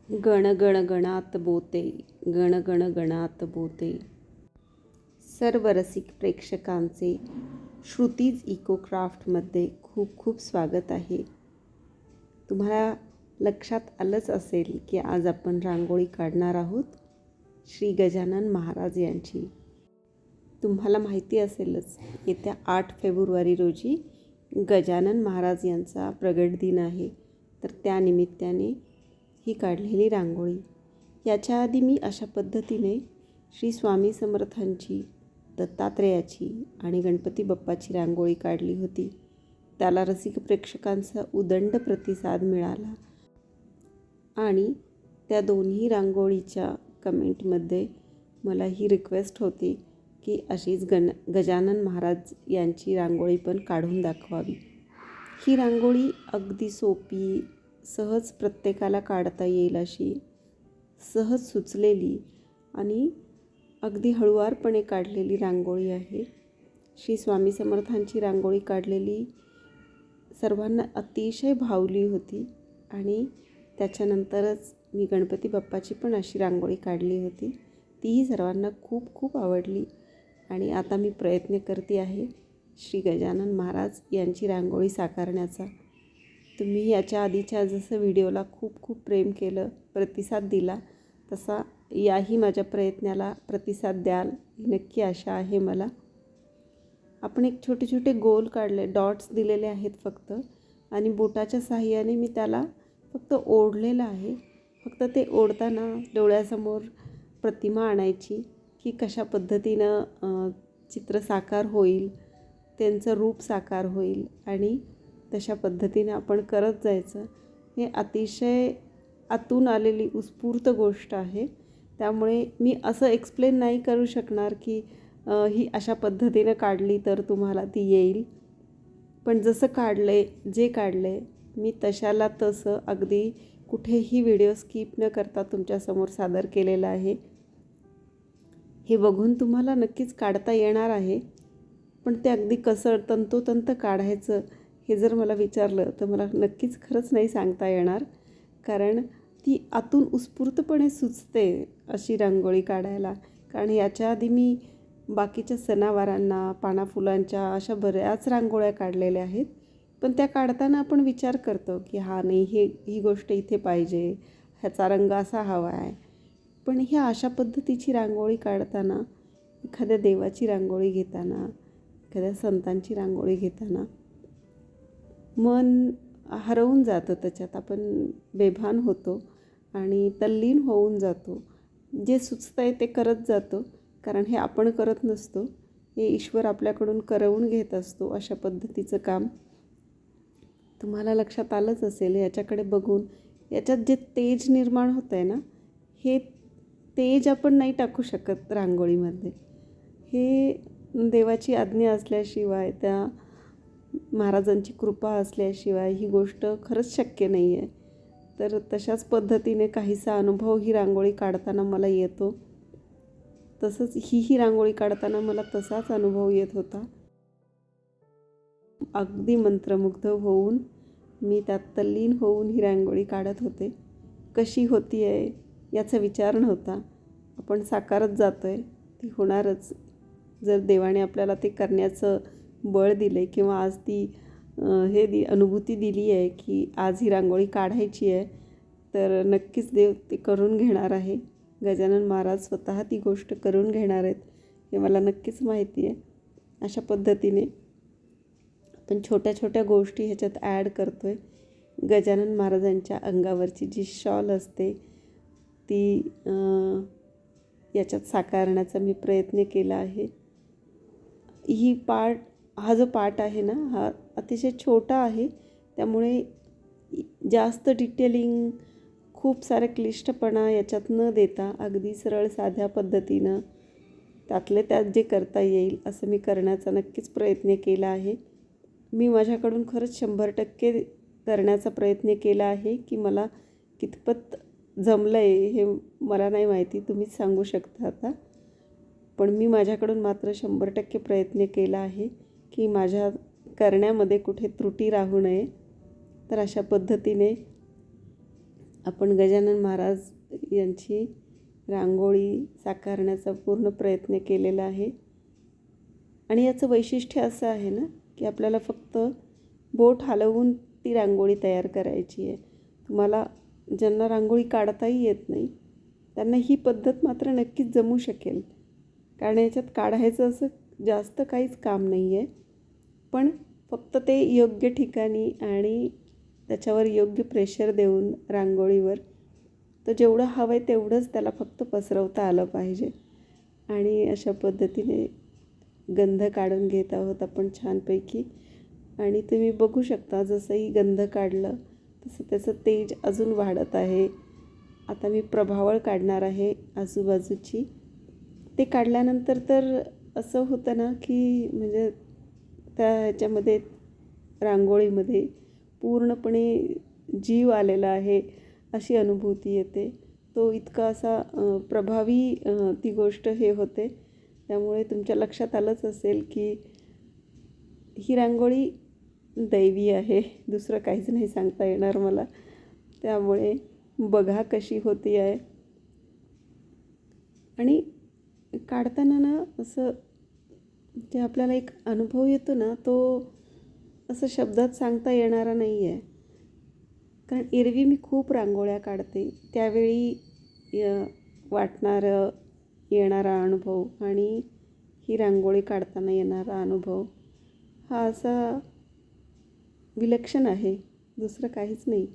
गण गण गणात बोते, गण गण गणात बोते. सर्व रसिक प्रेक्षकांचे श्रुतीज इको क्राफ्टमध्ये खूप खूप स्वागत आहे. तुम्हाला लक्षात आलंच असेल की आज आपण रांगोळी काढणार आहोत श्री गजानन महाराज यांची. तुम्हाला माहिती असेलच येत्या 8 फेब्रुवारी रोजी गजानन महाराज यांचा प्रगट दिन आहे. तर त्यानिमित्ताने ही काढलेली रांगोळी. याच्या आधी मी अशा पद्धतीने श्री स्वामी समर्थांची, दत्तात्रेयाची आणि गणपती बाप्पाची रांगोळी काढली होती. त्याला रसिक प्रेक्षकांचा उदंड प्रतिसाद मिळाला आणि त्या दोन्ही रांगोळीच्या कमेंटमध्ये मला ही रिक्वेस्ट होती की अशीच गजानन महाराज यांची रांगोळी पण काढून दाखवावी. ही रांगोळी अगदी सोपी, सहज प्रत्येकाला काढता येईल अशी, सहज सुचलेली आणि अगदी हळुवारपणे काढलेली रांगोळी आहे. श्री स्वामी समर्थांची रांगोळी काढलेली सर्वांना अतिशय भावली होती आणि त्याच्यानंतरच मी गणपती बाप्पाची पण अशी रांगोळी काढली होती. तीही सर्वांना खूप खूप आवडली आणि आता मी प्रयत्न करते आहे श्री गजानन महाराज यांची रांगोळी साकारण्याचा. तुम्ही याच्या आधीच्या जसं व्हिडिओला खूप खूप प्रेम केलं, प्रतिसाद दिला, तसा याही माझ्या प्रयत्नाला प्रतिसाद द्याल ही नक्की आशा आहे मला. आपण एक छोटे छोटे गोल काढले, डॉट्स दिलेले आहेत फक्त, आणि बोटाच्या साहाय्याने मी त्याला फक्त ओढलेलं आहे. फक्त ते ओढताना डोळ्यासमोर प्रतिमा आणायची की कशा पद्धतीनं चित्र साकार होईल, त्यांचं रूप साकार होईल आणि तशा पद्धतीने आपण करत जायचं. हे अतिशय आतून आलेली उत्स्फूर्त गोष्ट आहे. त्यामुळे मी असं एक्सप्लेन नाही करू शकणार की ही अशा पद्धतीनं काढली तर तुम्हाला ती येईल. पण जसं काढले, जे काढले मी तशाला तसं अगदी कुठेही व्हिडिओ स्किप न करता तुमच्यासमोर सादर केलेला आहे. हे बघून तुम्हाला नक्कीच काढता येणार आहे, पण ते अगदी कसं तंतोतंत काढायचं हे जर मला विचारलं तर मला नक्कीच खरंच नाही सांगता येणार. कारण ती आतून उत्स्फूर्तपणे सुचते अशी रांगोळी काढायला. कारण याच्या आधी मी बाकीच्या सणावारांना, पानाफुलांच्या अशा बऱ्याच रांगोळ्या काढलेल्या आहेत. पण त्या काढताना आपण विचार करतो की हा नाही, ही गोष्ट इथे पाहिजे, ह्याचा रंग असा हवा आहे. पण ह्या अशा पद्धतीची रांगोळी काढताना, एखाद्या देवाची रांगोळी घेताना, एखाद्या संतांची रांगोळी घेताना मन हरवून जातं त्याच्यात. आपण बेभान होतो आणि तल्लीन होऊन जातो. जे सुचतं आहे ते करत जातो. कारण हे आपण करत नसतो, हे ईश्वर आपल्याकडून करवून घेत असतो अशा पद्धतीचं काम. तुम्हाला लक्षात आलंच असेल याच्याकडे बघून. याच्यात जे तेज निर्माण होतं आहे ना, हे तेज आपण नाही टाकू शकत रांगोळीमध्ये. हे देवाची आज्ञा असल्याशिवाय, त्या महाराजांची कृपा असल्याशिवाय ही गोष्ट खरंच शक्य नाही आहे. तर तशाच पद्धतीने काहीसा अनुभव ही रांगोळी काढताना मला येतो. तसंच ही रांगोळी काढताना मला तसाच अनुभव येत होता. अगदी मंत्रमुग्ध होऊन मी त्यात तल्लीन होऊन ही रांगोळी काढत होते. कशी होती आहे याचा विचार नव्हता. आपण साकारत जातो आहे, ती होणारच. जर देवाने आपल्याला ते करण्याचं बळ दिले किंवा आज ती अनुभूती दिली आहे की आज ही रांगोळी काढायची आहे, तर नक्कीच देव ते करून घेणार आहे. गजानन महाराज स्वतः ती गोष्ट करून घेणार आहेत हे मला नक्कीच माहिती आहे. अशा पद्धतीने आपण छोट्या छोट्या गोष्टी ह्याच्यात ॲड करतो आहे. गजानन महाराजांच्या अंगावरची जी शॉल असते ती याच्यात साकारण्याचा मी प्रयत्न केला आहे. हा जो पार्ट आहे ना, हा अतिशय छोटा आहे. त्यामुळे जास्त डिटेलिंग, खूप सारे क्लिष्टपणा याच्यात न देता अगदी सरळ साध्या पद्धतीनं त्यातले त्यात जे करता येईल असं मी करण्याचा नक्कीच प्रयत्न केला आहे. मी माझ्याकडून खरंच 100% करण्याचा प्रयत्न केला आहे. की मला कितपत जमलं आहे हे मला नाही माहिती, तुम्हीच सांगू शकता आता. पण मी माझ्याकडून मात्र 100% प्रयत्न केला आहे की माझ्या करण्यामध्ये कुठे त्रुटी राहू नये. तर अशा पद्धतीने आपण गजानन महाराज यांची रांगोळी साकारण्याचा पूर्ण प्रयत्न केलेला आहे. आणि याचं वैशिष्ट्य असं आहे ना की आपल्याला फक्त बोट हलवून ती रांगोळी तयार करायची आहे. तुम्हाला ज्यांना रांगोळी काढताही येत नाही त्यांना ही पद्धत मात्र नक्कीच जमू शकेल, कारण याच्यात काढायचं असं जास्त काहीच काम नाही आहे. पण फक्त ते योग्य ठिकाणी आणि त्याच्यावर योग्य प्रेशर देऊन रांगोळीवर तर जेवढं हवं आहे तेवढंच त्याला फक्त पसरवता आलं पाहिजे. आणि अशा पद्धतीने गंध काढून घेत आहोत आपण छानपैकी. आणि तुम्ही बघू शकता जसंही गंध काढलं तसं त्याचं तेज अजून वाढत आहे. आता मी प्रभावळ काढणार आहे आजूबाजूची. ते काढल्यानंतर तर असं होतं ना की म्हणजे त्या ह्याच्यामध्ये रांगोळीमध्ये पूर्णपणे जीव आलेला आहे अशी अनुभूती येते. तो इतका असा प्रभावी ती गोष्ट हे होते. त्यामुळे तुमच्या लक्षात आलंच असेल की ही रांगोळी दैवी आहे, दुसरं काहीच नाही सांगता येणार मला. त्यामुळे बघा कशी होती आहे. आणि काढताना ना असं जे आपल्याला एक अनुभव येतो ना तो असं शब्दात सांगता येणारा नाही आहे. कारण एरवी मी खूप रांगोळ्या काढते त्यावेळी वाटणारं येणारा अनुभव आणि ही रांगोळी काढताना येणारा अनुभव हा असा विलक्षण आहे, दुसरं काहीच नाही.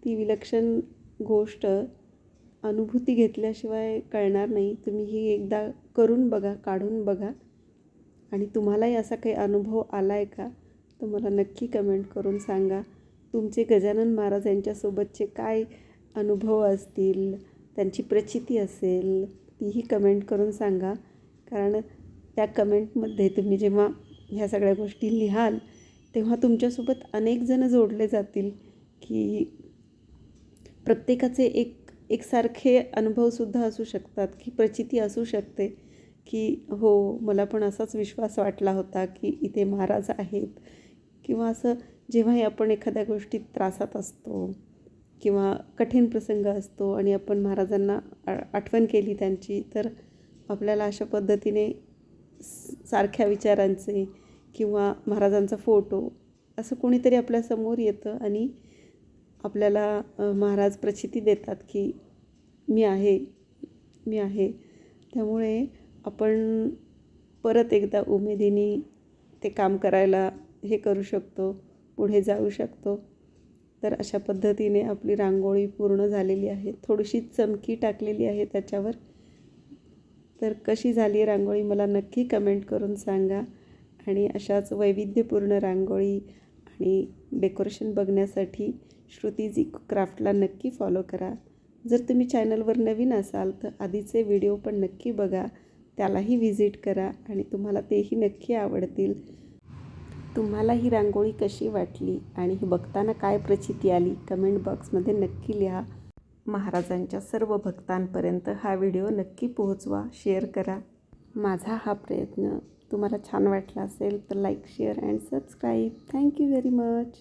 ती विलक्षण गोष्ट अनुभूती घेतल्याशिवाय कळणार नाही. तुम्ही ही एकदा करून बघा, काढून बघा. आणि तुम्हालाही असा काही अनुभव आला आहे का तर मला नक्की कमेंट करून सांगा. तुमचे गजानन महाराज यांच्यासोबतचे काय अनुभव असतील, त्यांची प्रचिती असेल तीही कमेंट करून सांगा. कारण त्या कमेंटमध्ये तुम्ही जेव्हा ह्या सगळ्या गोष्टी लिहाल तेव्हा तुमच्यासोबत अनेक जण जोडले जातील की प्रत्येकाचे एकसारखे अनुभवसुद्धा असू शकतात, की प्रचिती असू शकते की हो मला पण असाच विश्वास वाटला होता की इथे महाराज आहेत. किंवा असं जेव्हाही आपण एखाद्या गोष्टीत त्रासात असतो किंवा कठीण प्रसंग असतो आणि आपण महाराजांना आठवण केली त्यांची तर आपल्याला अशा पद्धतीने सारख्या विचारांचे किंवा महाराजांचा फोटो असं कोणीतरी आपल्यासमोर येतं आणि आपल्याला महाराज प्रचिती देतात की मी आहे, मी आहे. त्यामुळे आपण परत एकदा उमेदीने ते काम करायला हे करू शकतो, पुढे जाऊ शकतो. तर अशा पद्धतीने आपली रांगोळी पूर्ण झालेली आहे. थोडीशी चमकी टाकलेली आहे त्याच्यावर. तर कशी झाली रांगोळी मला नक्की कमेंट करून सांगा. आणि अशाच वैविध्यपूर्ण रांगोळी आणि डेकोरेशन बघण्यासाठी श्रुतीज इको क्राफ्टला नक्की फॉलो करा. जर तुम्ही चॅनलवर नवीन असाल तर आधीचे व्हिडिओ पण नक्की बघा, त्यालाही व्हिजिट करा आणि तुम्हाला तेही नक्की आवडतील. तुम्हाला ही रांगोळी कशी वाटली आणि ही बघताना काय प्रचिती आली कमेंट बॉक्समध्ये नक्की लिहा. महाराजांच्या सर्व भक्तांपर्यंत हा व्हिडिओ नक्की पोहोचवा, शेअर करा. माझा हा प्रयत्न तुम्हाला छान वाटला असेल तर like, share and subscribe. Thank you very much.